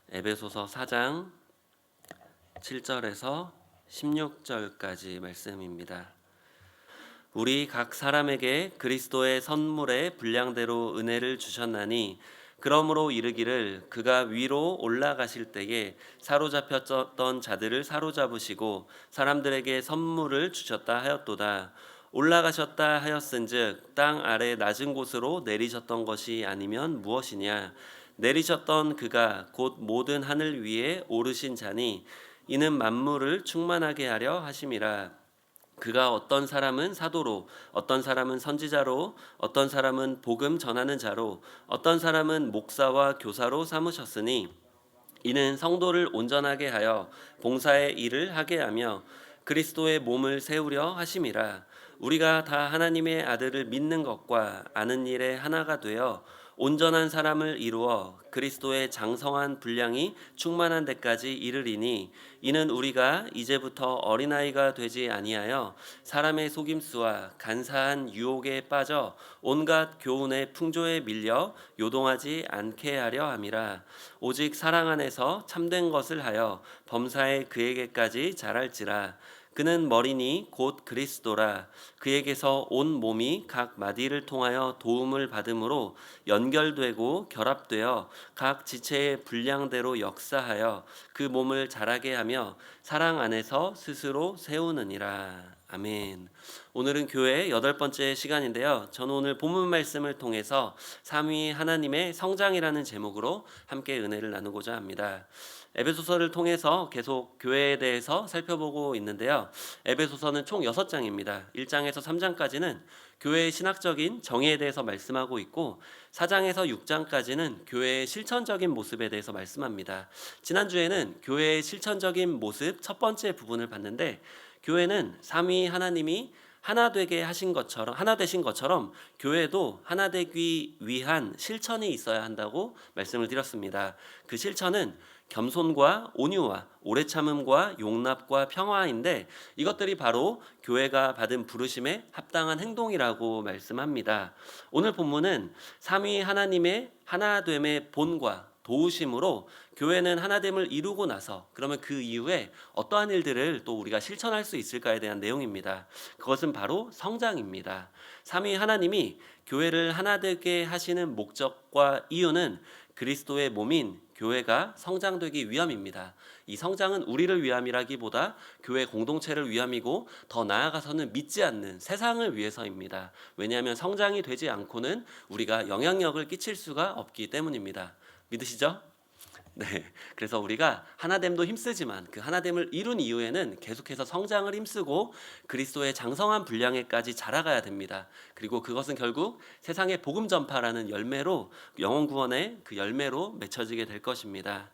에베소서 4장 7절에서 16절까지 말씀입니다. 우리 각 사람에게 그리스도의 선물의 분량대로 은혜를 주셨나니 그러므로 이르기를 그가 위로 올라가실 때에 사로잡혔던 자들을 사로잡으시고 사람들에게 선물을 주셨다 하였도다. 올라가셨다 하였은즉 땅 아래 낮은 곳으로 내리셨던 것이 아니면 무엇이냐. 내리셨던 그가 곧 모든 하늘 위에 오르신 자니 이는 만물을 충만하게 하려 하심이라. 그가 어떤 사람은 사도로, 어떤 사람은 선지자로, 어떤 사람은 복음 전하는 자로, 어떤 사람은 목사와 교사로 삼으셨으니 이는 성도를 온전하게 하여 봉사의 일을 하게 하며 그리스도의 몸을 세우려 하심이라. 우리가 다 하나님의 아들을 믿는 것과 아는 일에 하나가 되어 온전한 사람을 이루어 그리스도의 장성한 분량이 충만한 데까지 이르리니 이는 우리가 이제부터 어린아이가 되지 아니하여 사람의 속임수와 간사한 유혹에 빠져 온갖 교훈의 풍조에 밀려 요동하지 않게 하려 함이라. 오직 사랑 안에서 참된 것을 하여 범사에 그에게까지 자랄지라. 그는 머리니 곧 그리스도라. 그에게서 온 몸이 각 마디를 통하여 도움을 받음으로 연결되고 결합되어 각 지체의 분량대로 역사하여 그 몸을 자라게 하며 사랑 안에서 스스로 세우느니라. 아멘. 오늘은 교회 8번째 시간인데요. 저는 오늘 본문 말씀을 통해서 삼위 하나님의 성장이라는 제목으로 함께 은혜를 나누고자 합니다. 에베소서를 통해서 계속 교회에 대해서 살펴보고 있는데요. 에베소서는 총 6장입니다. 1장에서 3장까지는 교회의 신학적인 정의에 대해서 말씀하고 있고 4장에서 6장까지는 교회의 실천적인 모습에 대해서 말씀합니다. 지난주에는 교회의 실천적인 모습 첫 번째 부분을 봤는데 교회는 삼위 하나님이 하나 되게 하신 것처럼 하나 되신 것처럼 교회도 하나 되기 위한 실천이 있어야 한다고 말씀을 드렸습니다. 그 실천은 겸손과 온유와 오래 참음과 용납과 평화인데 이것들이 바로 교회가 받은 부르심에 합당한 행동이라고 말씀합니다. 오늘 본문은 삼위 하나님의 하나됨의 본과 도우심으로 교회는 하나됨을 이루고 나서 그러면 그 이후에 어떠한 일들을 또 우리가 실천할 수 있을까에 대한 내용입니다. 그것은 바로 성장입니다. 삼위 하나님이 교회를 하나 되게 하시는 목적과 이유는 그리스도의 몸인 교회가 성장되기 위함입니다. 이 성장은 우리를 위함이라기보다 교회 공동체를 위함이고 더 나아가서는 믿지 않는 세상을 위해서입니다. 왜냐하면 성장이 되지 않고는 우리가 영향력을 끼칠 수가 없기 때문입니다. 믿으시죠? 네. 그래서 우리가 하나됨도 힘쓰지만 그 하나됨을 이룬 이후에는 계속해서 성장을 힘쓰고 그리스도의 장성한 분량에까지 자라가야 됩니다. 그리고 그것은 결국 세상의 복음 전파라는 열매로 영혼 구원의 그 열매로 맺혀지게 될 것입니다.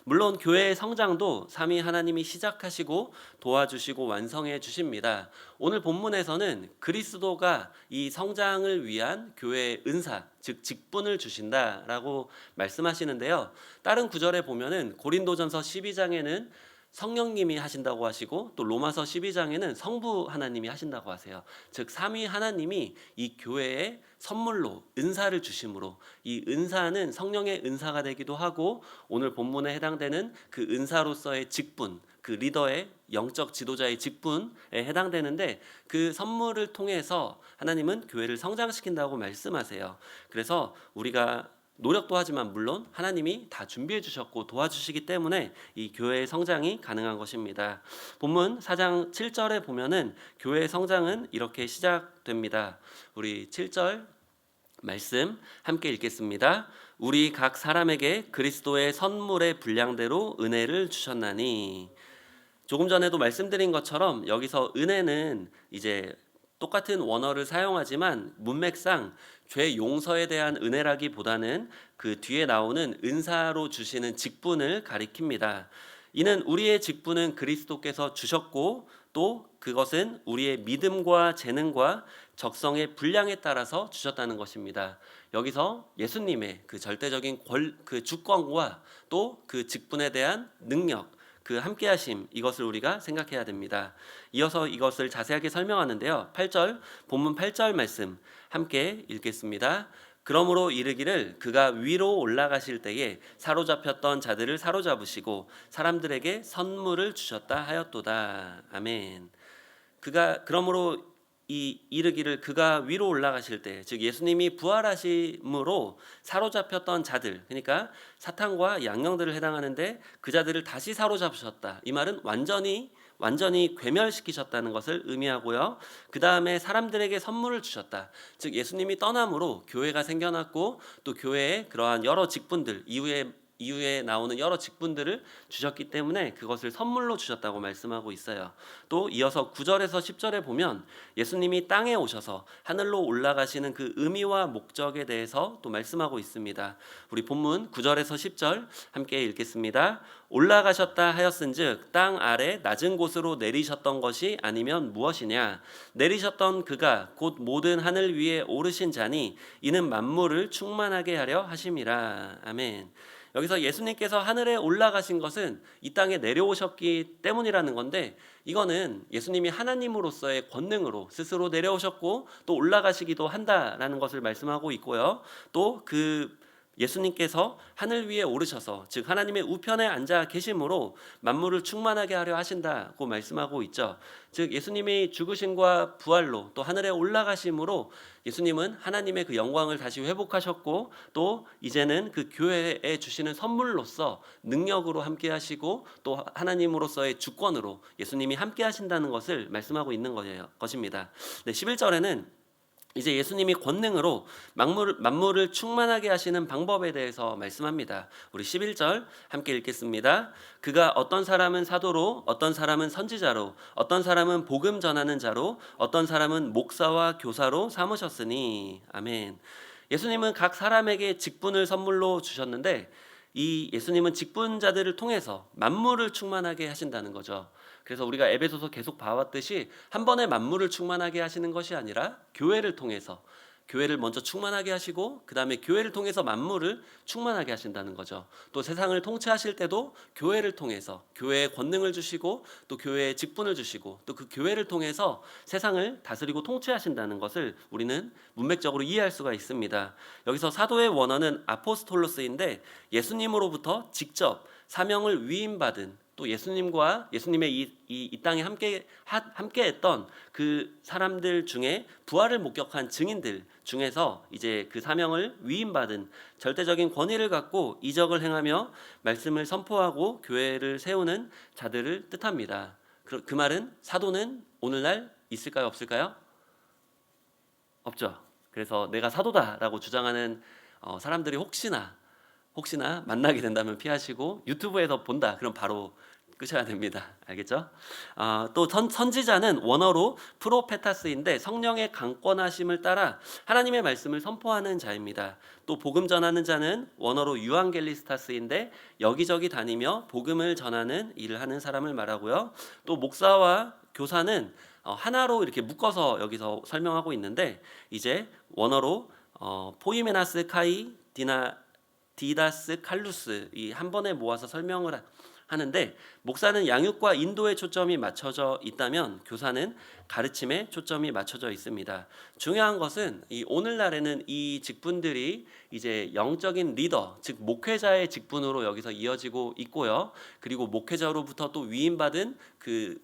물론 교회의 성장도 삼위 하나님이 시작하시고 도와주시고 완성해 주십니다. 오늘 본문에서는 그리스도가 이 성장을 위한 교회의 은사, 즉 직분을 주신다라고 말씀하시는데요. 다른 구절에 보면은 고린도전서 12장에는 성령님이 하신다고 하시고 또 로마서 12장에는 성부 하나님이 하신다고 하세요. 즉 삼위 하나님이 이 교회에 선물로 은사를 주심으로 이 은사는 성령의 은사가 되기도 하고 오늘 본문에 해당되는 그 은사로서의 직분, 그 리더의 영적 지도자의 직분에 해당되는데 그 선물을 통해서 하나님은 교회를 성장시킨다고 말씀하세요. 그래서 우리가 노력도 하지만 물론 하나님이 다 준비해 주셨고 도와주시기 때문에 이 교회의 성장이 가능한 것입니다. 본문 4장 7절에 보면은 교회의 성장은 이렇게 시작됩니다. 우리 7절 말씀 함께 읽겠습니다. 우리 각 사람에게 그리스도의 선물의 분량대로 은혜를 주셨나니. 조금 전에도 말씀드린 것처럼 여기서 은혜는 이제 똑같은 원어를 사용하지만 문맥상 죄 용서에 대한 은혜라기보다는 그 뒤에 나오는 은사로 주시는 직분을 가리킵니다. 이는 우리의 직분은 그리스도께서 주셨고 또 그것은 우리의 믿음과 재능과 적성의 분량에 따라서 주셨다는 것입니다. 여기서 예수님의 그 절대적인 그 주권과 또 그 직분에 대한 능력, 그 함께하심, 이것을 우리가 생각해야 됩니다. 이어서 이것을 자세하게 설명하는데요. 8절 본문 8절 말씀 함께 읽겠습니다. 그러므로 이르기를 그가 위로 올라가실 때에 사로잡혔던 자들을 사로잡으시고 사람들에게 선물을 주셨다 하였도다. 아멘. 그가 그러므로 이르기를 그가 위로 올라가실 때, 즉 예수님이 부활하심으로 사로잡혔던 자들, 그러니까 사탄과 양령들을 해당하는데 그 자들을 다시 사로잡으셨다. 이 말은 완전히 괴멸시키셨다는 것을 의미하고요. 그 다음에 사람들에게 선물을 주셨다. 즉 예수님이 떠남으로 교회가 생겨났고 또 교회에 그러한 여러 직분들, 이후에 나오는 여러 직분들을 주셨기 때문에 그것을 선물로 주셨다고 말씀하고 있어요. 또 이어서 9절에서 10절에 보면 예수님이 땅에 오셔서 하늘로 올라가시는 그 의미와 목적에 대해서 또 말씀하고 있습니다. 우리 본문 9절에서 10절 함께 읽겠습니다. 올라가셨다 하였은즉 땅 아래 낮은 곳으로 내리셨던 것이 아니면 무엇이냐? 내리셨던 그가 곧 모든 하늘 위에 오르신 자니 이는 만물을 충만하게 하려 하심이라. 아멘. 여기서 예수님께서 하늘에 올라가신 것은 이 땅에 내려오셨기 때문이라는 건데, 이거는 예수님이 하나님으로서의 권능으로 스스로 내려오셨고 또 올라가시기도 한다라는 것을 말씀하고 있고요. 또 예수님께서 하늘 위에 오르셔서 즉 하나님의 우편에 앉아 계심으로 만물을 충만하게 하려 하신다고 말씀하고 있죠. 즉 예수님이 죽으심과 부활로 또 하늘에 올라가심으로 예수님은 하나님의 그 영광을 다시 회복하셨고 또 이제는 그 교회에 주시는 선물로서 능력으로 함께 하시고 또 하나님으로서의 주권으로 예수님이 함께 하신다는 것을 말씀하고 있는 것입니다. 11절에는 이제 예수님이 권능으로 만물을 충만하게 하시는 방법에 대해서 말씀합니다. 우리 11절 함께 읽겠습니다. 그가 어떤 사람은 사도로, 어떤 사람은 선지자로, 어떤 사람은 복음 전하는 자로, 어떤 사람은 목사와 교사로 삼으셨으니. 아멘. 예수님은 각 사람에게 직분을 선물로 주셨는데 이 예수님은 직분자들을 통해서 만물을 충만하게 하신다는 거죠. 그래서 우리가 에베소서 계속 봐왔듯이 한 번에 만물을 충만하게 하시는 것이 아니라 교회를 통해서 교회를 먼저 충만하게 하시고 그 다음에 교회를 통해서 만물을 충만하게 하신다는 거죠. 또 세상을 통치하실 때도 교회를 통해서 교회에 권능을 주시고 또 교회에 직분을 주시고 또 그 교회를 통해서 세상을 다스리고 통치하신다는 것을 우리는 문맥적으로 이해할 수가 있습니다. 여기서 사도의 원어는 아포스톨로스인데 예수님으로부터 직접 사명을 위임받은 또 예수님의 이 땅에 함께했던 그 사람들 중에 부활을 목격한 증인들 중에서 이제 그 사명을 위임받은 절대적인 권위를 갖고 이적을 행하며 말씀을 선포하고 교회를 세우는 자들을 뜻합니다. 그 말은 사도는 오늘날 있을까요, 없을까요? 없죠. 그래서 내가 사도다라고 주장하는 사람들이 혹시나 만나게 된다면 피하시고 유튜브에서 본다 그럼 바로 끄셔야 됩니다. 알겠죠? 또 선지자는 원어로 프로페타스인데 성령의 강권하심을 따라 하나님의 말씀을 선포하는 자입니다. 또 복음 전하는 자는 원어로 유앙겔리스타스인데 여기저기 다니며 복음을 전하는 일을 하는 사람을 말하고요. 또 목사와 교사는 하나로 이렇게 묶어서 여기서 설명하고 있는데 이제 원어로 포이메나스 카이 디다스 칼루스 이 한 번에 모아서 설명을 하는데 목사는 양육과 인도에 초점이 맞춰져 있다면 교사는 가르침에 초점이 맞춰져 있습니다. 중요한 것은 이 오늘날에는 이 직분들이 이제 영적인 리더 즉 목회자의 직분으로 여기서 이어지고 있고요. 그리고 목회자로부터 또 위임받은 그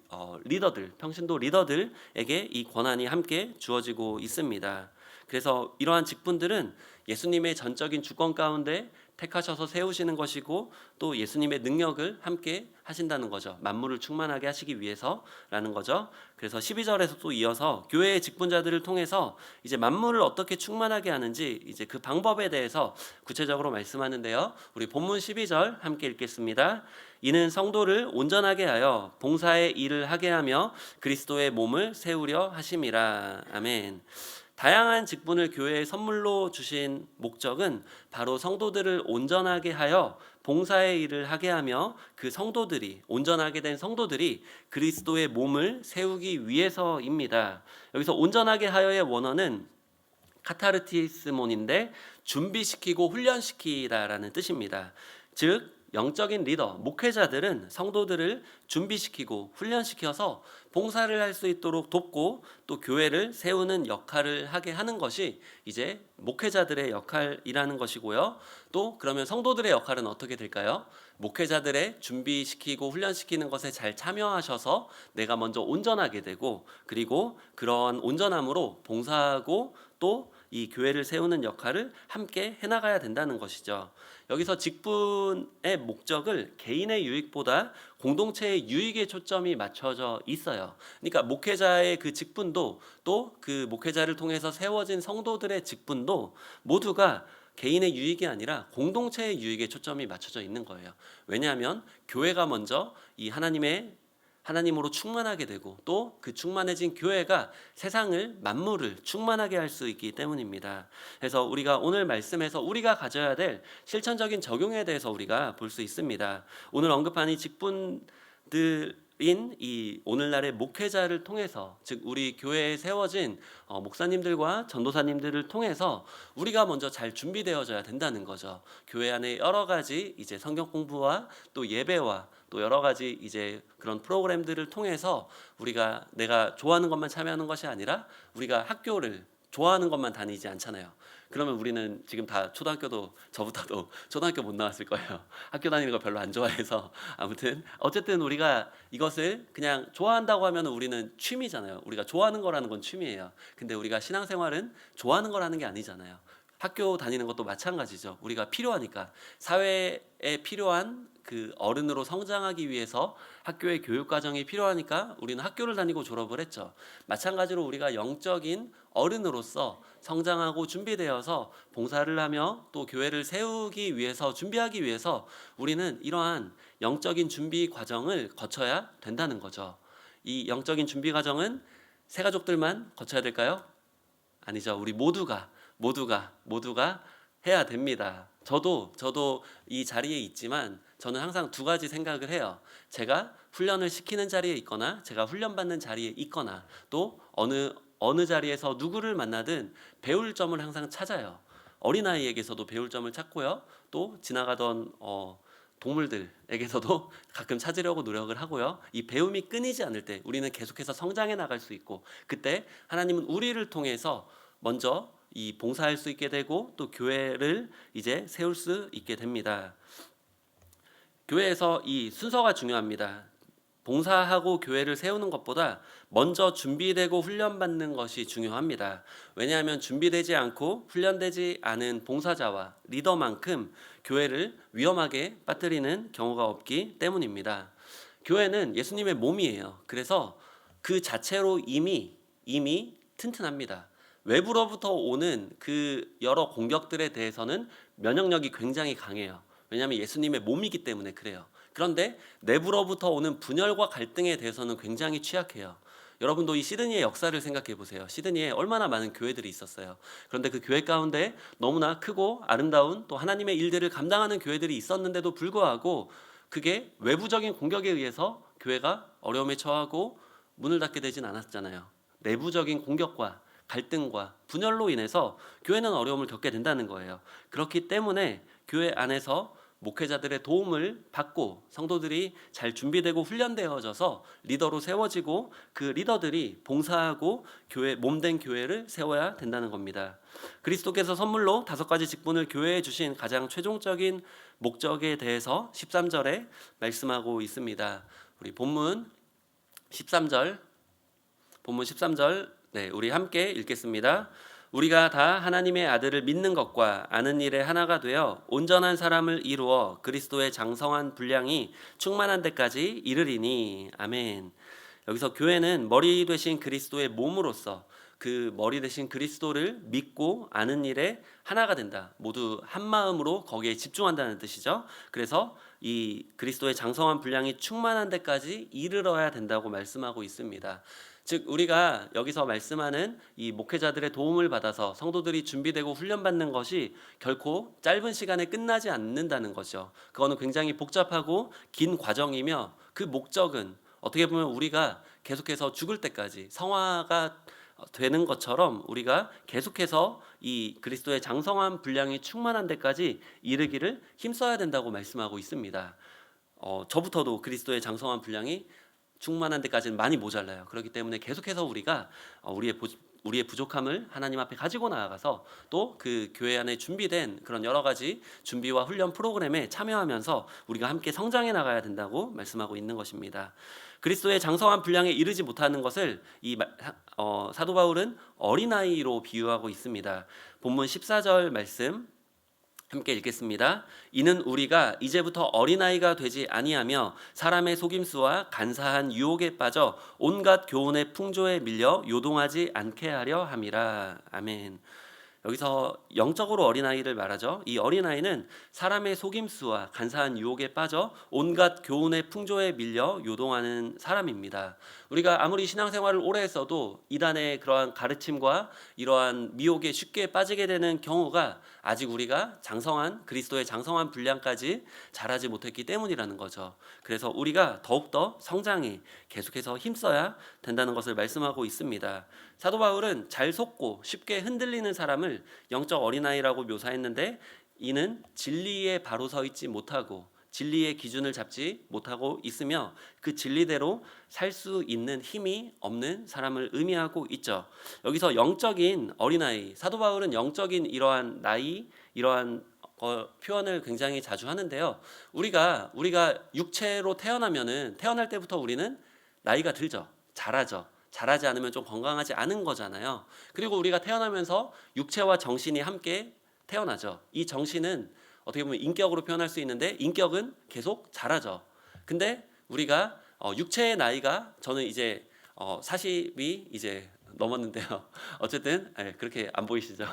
리더들 평신도 리더들에게 이 권한이 함께 주어지고 있습니다. 그래서 이러한 직분들은 예수님의 전적인 주권 가운데 택하셔서 세우시는 것이고 또 예수님의 능력을 함께 하신다는 거죠. 만물을 충만하게 하시기 위해서라는 거죠. 그래서 12절에서 또 이어서 교회의 직분자들을 통해서 이제 만물을 어떻게 충만하게 하는지 이제 그 방법에 대해서 구체적으로 말씀하는데요. 우리 본문 12절 함께 읽겠습니다. 이는 성도를 온전하게 하여 봉사의 일을 하게 하며 그리스도의 몸을 세우려 하심이라. 아멘. 다양한 직분을 교회에 선물로 주신 목적은 바로 성도들을 온전하게 하여 봉사의 일을 하게 하며 그 성도들이 온전하게 된 성도들이 그리스도의 몸을 세우기 위해서입니다. 여기서 온전하게 하여의 원어는 카타르티스몬인데 준비시키고 훈련시키다라는 뜻입니다. 즉 영적인 리더, 목회자들은 성도들을 준비시키고 훈련시켜서 봉사를 할 수 있도록 돕고 또 교회를 세우는 역할을 하게 하는 것이 이제 목회자들의 역할이라는 것이고요. 또 그러면 성도들의 역할은 어떻게 될까요? 목회자들의 준비시키고 훈련시키는 것에 잘 참여하셔서 내가 먼저 온전하게 되고, 그리고 그러한 온전함으로 봉사하고 또 이 교회를 세우는 역할을 함께 해나가야 된다는 것이죠. 여기서 직분의 목적을 개인의 유익보다 공동체의 유익에 초점이 맞춰져 있어요. 그러니까 목회자의 그 직분도 또 그 목회자를 통해서 세워진 성도들의 직분도 모두가 개인의 유익이 아니라 공동체의 유익에 초점이 맞춰져 있는 거예요. 왜냐하면 교회가 먼저 이 하나님으로 충만하게 되고 또 그 충만해진 교회가 세상을 만물을 충만하게 할 수 있기 때문입니다. 그래서 우리가 오늘 말씀에서 우리가 가져야 될 실천적인 적용에 대해서 우리가 볼 수 있습니다. 오늘 언급한 이 직분들인 이 오늘날의 목회자를 통해서, 즉 우리 교회에 세워진 목사님들과 전도사님들을 통해서 우리가 먼저 잘 준비되어져야 된다는 거죠. 교회 안에 여러 가지 이제 성경 공부와 또 예배와 또 여러 가지 이제 그런 프로그램들을 통해서 우리가 내가 좋아하는 것만 참여하는 것이 아니라 우리가 학교를 좋아하는 것만 다니지 않잖아요. 그러면 우리는 지금 다 초등학교도 저부터도 초등학교 못 나왔을 거예요. 학교 다니는 거 별로 안 좋아해서. 아무튼 어쨌든 우리가 이것을 그냥 좋아한다고 하면 우리는 취미잖아요. 우리가 좋아하는 거라는 건 취미예요. 근데 우리가 신앙생활은 좋아하는 거라는 게 아니잖아요. 학교 다니는 것도 마찬가지죠. 우리가 필요하니까, 사회에 필요한 그 어른으로 성장하기 위해서 학교의 교육 과정이 필요하니까 우리는 학교를 다니고 졸업을 했죠. 마찬가지로 우리가 영적인 어른으로서 성장하고 준비되어서 봉사를 하며 또 교회를 세우기 위해서, 준비하기 위해서 우리는 이러한 영적인 준비 과정을 거쳐야 된다는 거죠. 이 영적인 준비 과정은 새 가족들만 거쳐야 될까요? 아니죠. 우리 모두가 해야 됩니다. 저도 이 자리에 있지만 저는 항상 두 가지 생각을 해요. 제가 훈련을 시키는 자리에 있거나 제가 훈련받는 자리에 있거나 또 어느 자리에서 누구를 만나든 배울 점을 항상 찾아요. 어린아이에게서도 배울 점을 찾고요. 또 지나가던 동물들에게서도 가끔 찾으려고 노력을 하고요. 이 배움이 끊이지 않을 때 우리는 계속해서 성장해 나갈 수 있고, 그때 하나님은 우리를 통해서 먼저 이 봉사할 수 있게 되고 또 교회를 이제 세울 수 있게 됩니다. 교회에서 이 순서가 중요합니다. 봉사하고 교회를 세우는 것보다 먼저 준비되고 훈련받는 것이 중요합니다. 왜냐하면 준비되지 않고 훈련되지 않은 봉사자와 리더만큼 교회를 위험하게 빠뜨리는 경우가 없기 때문입니다. 교회는 예수님의 몸이에요. 그래서 그 자체로 이미 튼튼합니다. 외부로부터 오는 그 여러 공격들에 대해서는 면역력이 굉장히 강해요. 왜냐하면 예수님의 몸이기 때문에 그래요. 그런데 내부로부터 오는 분열과 갈등에 대해서는 굉장히 취약해요. 여러분도 이 시드니의 역사를 생각해 보세요. 시드니에 얼마나 많은 교회들이 있었어요. 그런데 그 교회 가운데 너무나 크고 아름다운 또 하나님의 일들을 감당하는 교회들이 있었는데도 불구하고 그게 외부적인 공격에 의해서 교회가 어려움에 처하고 문을 닫게 되진 않았잖아요. 내부적인 공격과 갈등과 분열로 인해서 교회는 어려움을 겪게 된다는 거예요. 그렇기 때문에 교회 안에서 목회자들의 도움을 받고 성도들이 잘 준비되고 훈련되어져서 리더로 세워지고 그 리더들이 봉사하고 몸된 교회를 세워야 된다는 겁니다. 그리스도께서 선물로 5가지 직분을 교회에 주신 가장 최종적인 목적에 대해서 13절에 말씀하고 있습니다. 우리 본문 13절 네, 우리 함께 읽겠습니다. 우리가 다 하나님의 아들을 믿는 것과 아는 일에 하나가 되어 온전한 사람을 이루어 그리스도의 장성한 분량이 충만한 데까지 이르리니. 아멘. 여기서 교회는 머리 되신 그리스도의 몸으로서 그 머리 되신 그리스도를 믿고 아는 일에 하나가 된다. 모두 한 마음으로 거기에 집중한다는 뜻이죠. 그래서 이 그리스도의 장성한 분량이 충만한 데까지 이르러야 된다고 말씀하고 있습니다. 즉 우리가 여기서 말씀하는 이 목회자들의 도움을 받아서 성도들이 준비되고 훈련받는 것이 결코 짧은 시간에 끝나지 않는다는 거죠. 그거는 굉장히 복잡하고 긴 과정이며 그 목적은 어떻게 보면 우리가 계속해서 죽을 때까지 성화가 되는 것처럼 우리가 계속해서 이 그리스도의 장성한 분량이 충만한 데까지 이르기를 힘써야 된다고 말씀하고 있습니다. 저부터도 그리스도의 장성한 분량이 충만한 데까지는 많이 모자라요. 그렇기 때문에 계속해서 우리가 우리의 부족함을 하나님 앞에 가지고 나아가서 또 그 교회 안에 준비된 그런 여러 가지 준비와 훈련 프로그램에 참여하면서 우리가 함께 성장해 나가야 된다고 말씀하고 있는 것입니다. 그리스도의 장성한 분량에 이르지 못하는 것을 사도 바울은 어린아이로 비유하고 있습니다. 본문 14절 말씀 함께 읽겠습니다. 이는 우리가 이제부터 어린아이가 되지 아니하며 사람의 속임수와 간사한 유혹에 빠져 온갖 교훈의 풍조에 밀려 요동하지 않게 하려 함이라. 아멘. 여기서 영적으로 어린아이를 말하죠. 이 어린아이는 사람의 속임수와 간사한 유혹에 빠져 온갖 교훈의 풍조에 밀려 요동하는 사람입니다. 우리가 아무리 신앙생활을 오래 했어도 이단의 그러한 가르침과 이러한 미혹에 쉽게 빠지게 되는 경우가 아직 우리가 그리스도의 장성한 분량까지 자라지 못했기 때문이라는 거죠. 그래서 우리가 더욱더 성장이 계속해서 힘써야 된다는 것을 말씀하고 있습니다. 사도 바울은 잘 속고 쉽게 흔들리는 사람을 영적 어린아이라고 묘사했는데, 이는 진리에 바로 서 있지 못하고 진리의 기준을 잡지 못하고 있으며 그 진리대로 살 수 있는 힘이 없는 사람을 의미하고 있죠. 여기서 영적인 어린아이, 사도 바울은 영적인 이러한 나이, 이러한 표현을 굉장히 자주 하는데요. 우리가 육체로 태어날 때부터 우리는 나이가 들죠. 자라지 않으면 좀 건강하지 않은 거잖아요. 그리고 우리가 태어나면서 육체와 정신이 함께 태어나죠. 이 정신은 어떻게 보면 인격으로 표현할 수 있는데, 인격은 계속 자라죠. 근데 우리가 육체의 나이가, 저는 이제 40이 이제 넘었는데요. 어쨌든 그렇게 안 보이시죠?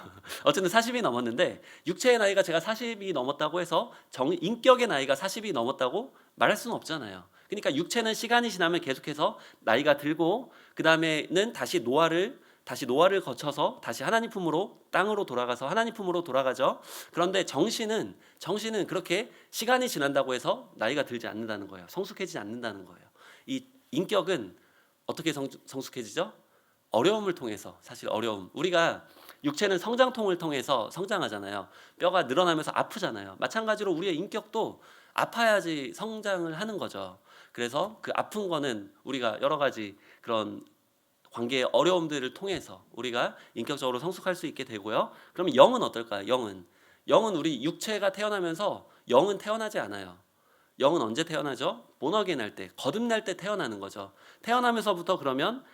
어쨌든 40이 넘었는데, 육체의 나이가 제가 40이 넘었다고 해서 인격의 나이가 40이 넘었다고 말할 수는 없잖아요. 그러니까 육체는 시간이 지나면 계속해서 나이가 들고, 그 다음에는 다시 노화를 거쳐서 다시 하나님 품으로, 땅으로 돌아가서 하나님 품으로 돌아가죠. 그런데 정신은 그렇게 시간이 지난다고 해서 나이가 들지 않는다는 거예요. 성숙해지지 않는다는 거예요. 이 인격은 어떻게 성숙해지죠? 어려움을 통해서. 사실 우리가 육체는 성장통을 통해서 성장하잖아요. 뼈가 늘어나면서 아프잖아요. 마찬가지로 우리의 인격도 아파야지 성장을 하는 거죠. 그래서 그 아픈 거는 우리가 여러 가지 그런 관계의 어려움들을 통해서 우리가 인격적으로 성숙할 수 있게 되고요. 그러면 영은 어떨까요? 영은 우리 육체가 태어나면서 영은 태어나지 않아요. 영은 언제 태어나죠? 본어게인 할 때, 거듭날 때 태어나는 거죠. 태어나면서부터 그러면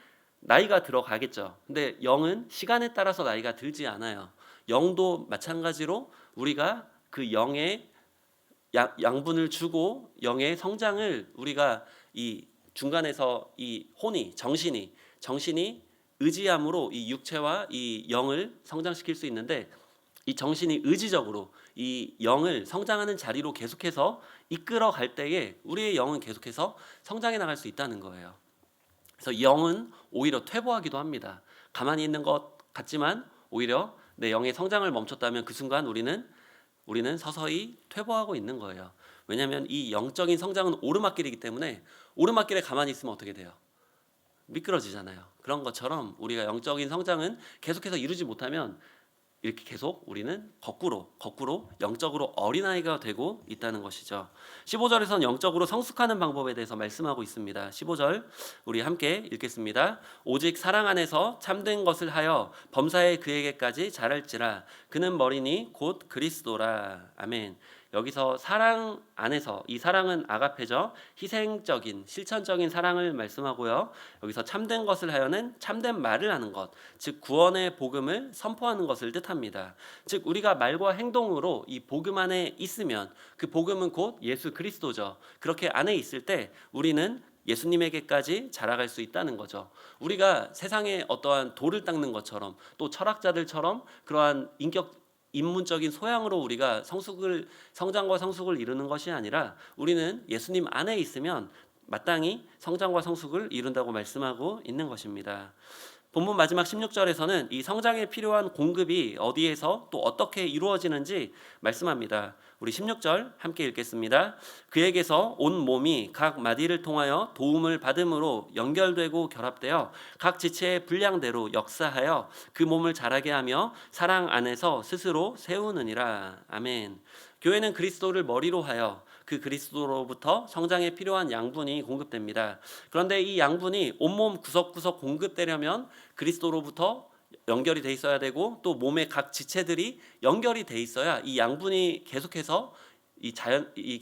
나이가 들어가겠죠. 근데 영은 시간에 따라서 나이가 들지 않아요. 영도 마찬가지로 우리가 그 영의 양분을 주고 영의 성장을 우리가 이 중간에서 이 정신이 의지함으로 이 육체와 이 영을 성장시킬 수 있는데, 이 정신이 의지적으로 이 영을 성장하는 자리로 계속해서 이끌어 갈 때에 우리의 영은 계속해서 성장해 나갈 수 있다는 거예요. 그래서 영은 오히려 퇴보하기도 합니다. 가만히 있는 것 같지만 오히려 내 영의 성장을 멈췄다면 그 순간 우리는 서서히 퇴보하고 있는 거예요. 왜냐하면 이 영적인 성장은 오르막길이기 때문에, 오르막길에 가만히 있으면 어떻게 돼요? 미끄러지잖아요. 그런 것처럼 우리가 영적인 성장은 계속해서 이루지 못하면 이렇게 계속 우리는 거꾸로 영적으로 어린아이가 되고 있다는 것이죠. 15절에서는 영적으로 성숙하는 방법에 대해서 말씀하고 있습니다. 15절 우리 함께 읽겠습니다. 오직 사랑 안에서 참된 것을 하여 범사에 그에게까지 자랄지라. 그는 머리니 곧 그리스도라. 아멘. 여기서 사랑 안에서, 이 사랑은 아가페죠. 희생적인 실천적인 사랑을 말씀하고요. 여기서 참된 것을 하여는 참된 말을 하는 것, 즉 구원의 복음을 선포하는 것을 뜻합니다. 즉 우리가 말과 행동으로 이 복음 안에 있으면, 그 복음은 곧 예수 그리스도죠. 그렇게 안에 있을 때 우리는 예수님에게까지 자라갈 수 있다는 거죠. 우리가 세상에 어떠한 돌을 닦는 것처럼, 또 철학자들처럼 그러한 인문적인 소양으로 우리가 성장과 성숙을 이루는 것이 아니라, 우리는 예수님 안에 있으면 마땅히 성장과 성숙을 이룬다고 말씀하고 있는 것입니다. 본문 마지막 16절에서는 이 성장에 필요한 공급이 어디에서 또 어떻게 이루어지는지 말씀합니다. 우리 16절 함께 읽겠습니다. 그에게서 온 몸이 각 마디를 통하여 도움을 받음으로 연결되고 결합되어 각 지체의 분량대로 역사하여 그 몸을 자라게 하며 사랑 안에서 스스로 세우느니라. 아멘. 교회는 그리스도를 머리로 하여 그 그리스도로부터 성장에 필요한 양분이 공급됩니다. 그런데 이 양분이 온몸 구석구석 공급되려면 그리스도로부터 연결이 돼 있어야 되고 또 몸의 각 지체들이 연결이 돼 있어야 이 양분이 계속해서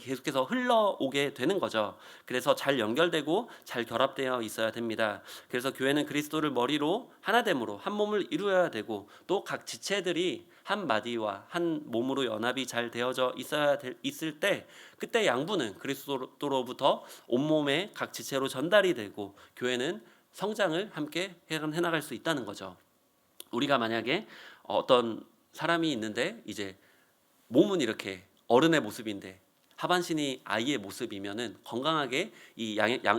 계속해서 흘러오게 되는 거죠. 그래서 잘 연결되고 잘 결합되어 있어야 됩니다. 그래서 교회는 그리스도를 머리로 하나됨으로 한 몸을 이루어야 되고 또 각 지체들이 한 마디와 한 몸으로 연합이 잘 되어져 있을 때 그때 양분은 그리스도로부터 온몸의 각 지체로 전달이 되고 교회는 성장을 함께 해나갈 수 있다는 거죠. 우리가 만약에 어떤 사람이 있는데 이제 몸은 이렇게 어른의 모습인데 하반신이 아이의 모습이면은 건강하게 이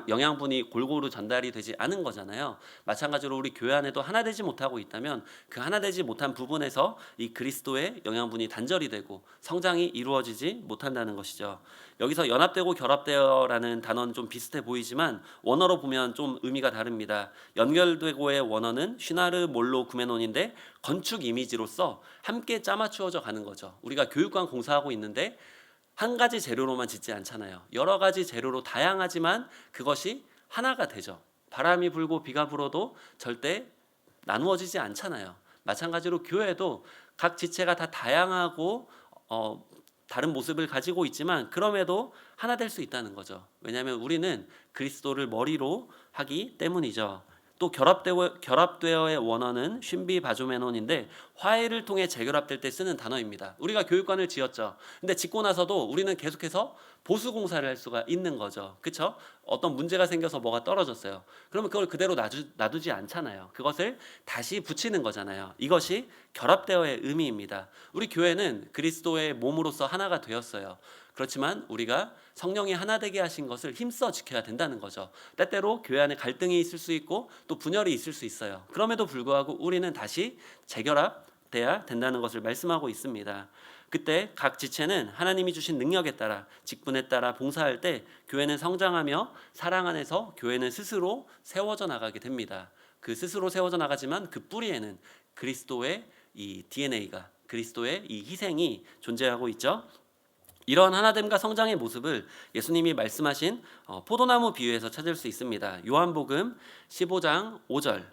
영양분이 골고루 전달이 되지 않은 거잖아요. 마찬가지로 우리 교회 안에도 하나 되지 못하고 있다면 그 하나 되지 못한 부분에서 이 그리스도의 영양분이 단절이 되고 성장이 이루어지지 못한다는 것이죠. 여기서 연합되고 결합되어라는 단어는 좀 비슷해 보이지만 원어로 보면 좀 의미가 다릅니다. 연결되고의 원어는 쉬나르 몰로 구메논인데 건축 이미지로서 함께 짜맞추어져 가는 거죠. 우리가 교육관 공사하고 있는데 한 가지 재료로만 짓지 않잖아요. 여러 가지 재료로 다양하지만 그것이 하나가 되죠. 바람이 불고 비가 불어도 절대 나누어지지 않잖아요. 마찬가지로 교회도 각 지체가 다 다양하고 다른 모습을 가지고 있지만 그럼에도 하나 될 수 있다는 거죠. 왜냐하면 우리는 그리스도를 머리로 하기 때문이죠. 또 결합되어의 원어는 쉰비 바조메논인데 화해를 통해 재결합될 때 쓰는 단어입니다. 우리가 교육관을 지었죠. 근데 짓고 나서도 우리는 계속해서 보수 공사를 할 수가 있는 거죠. 그렇죠? 어떤 문제가 생겨서 뭐가 떨어졌어요. 그러면 그걸 그대로 놔두지 않잖아요. 그것을 다시 붙이는 거잖아요. 이것이 결합되어의 의미입니다. 우리 교회는 그리스도의 몸으로서 하나가 되었어요. 그렇지만 우리가 성령이 하나 되게 하신 것을 힘써 지켜야 된다는 거죠. 때때로 교회 안에 갈등이 있을 수 있고 또 분열이 있을 수 있어요. 그럼에도 불구하고 우리는 다시 재결합돼야 된다는 것을 말씀하고 있습니다. 그때 각 지체는 하나님이 주신 능력에 따라 직분에 따라 봉사할 때 교회는 성장하며 사랑 안에서 교회는 스스로 세워져 나가게 됩니다. 그 스스로 세워져 나가지만 그 뿌리에는 그리스도의 이 DNA가 그리스도의 이 희생이 존재하고 있죠. 이러한 하나됨과 성장의 모습을 예수님이 말씀하신 포도나무 비유에서 찾을 수 있습니다. 요한복음 15장 5절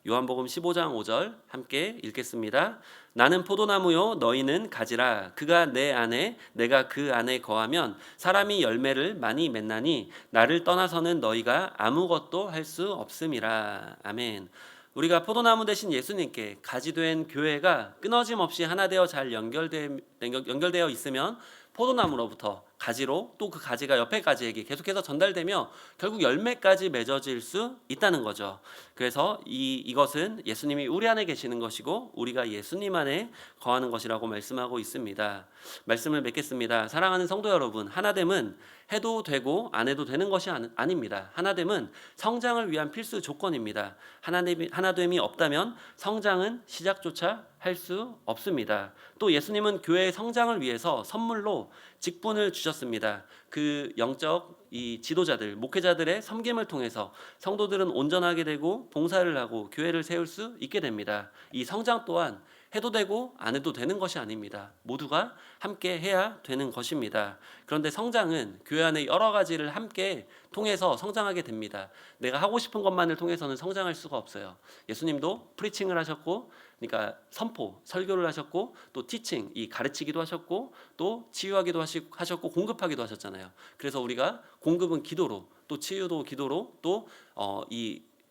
요한복음 15장 5절 함께 읽겠습니다. 나는 포도나무요 너희는 가지라. 그가 내 안에 내가 그 안에 거하면 사람이 열매를 많이 맺나니 나를 떠나서는 너희가 아무것도 할 수 없음이라. 아멘. 우리가 포도나무 대신 예수님께 가지된 교회가 끊어짐 없이 하나 되어 잘 연결되어 있으면 포도나무로부터 가지로 또 그 가지가 옆에 가지에게 계속해서 전달되며 결국 열매까지 맺어질 수 있다는 거죠. 그래서 이것은 예수님이 우리 안에 계시는 것이고 우리가 예수님 안에 거하는 것이라고 말씀하고 있습니다. 말씀을 맺겠습니다. 사랑하는 성도 여러분, 하나됨은 해도 되고 안 해도 되는 것이 아닙니다. 하나됨은 성장을 위한 필수 조건입니다. 하나됨이 없다면 성장은 시작조차 할 수 없습니다. 또 예수님은 교회의 성장을 위해서 선물로 직분을 주셨습니다. 그 영적 이 지도자들, 목회자들의 섬김을 통해서 성도들은 온전하게 되고 봉사를 하고 교회를 세울 수 있게 됩니다. 이 성장 또한 해도 되고 안 해도 되는 것이 아닙니다. 모두가 함께 해야 되는 것입니다. 그런데 성장은 교회 안에 여러 가지를 함께 통해서 성장하게 됩니다. 내가 하고 싶은 것만을 통해서는 성장할 수가 없어요. 예수님도 프리칭을 하셨고, 그러니까 선포, 설교를 하셨고, 또 티칭, 이 가르치기도 하셨고, 또 치유하기도 하셨고, 공급하기도 하셨잖아요. 그래서 우리가 공급은 기도로, 또 치유도 기도로, 또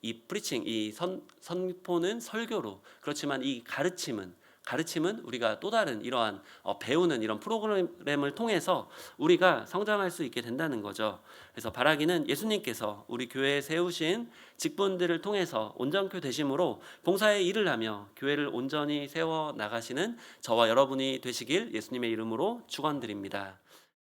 이 프리칭, 이 선포는 설교로. 그렇지만 이 가르침은 우리가 또 다른 이러한 배우는 이런 프로그램을 통해서 우리가 성장할 수 있게 된다는 거죠. 그래서 바라기는 예수님께서 우리 교회에 세우신 직분들을 통해서 온전케 되심으로 봉사의 일을 하며 교회를 온전히 세워 나가시는 저와 여러분이 되시길 예수님의 이름으로 축원드립니다.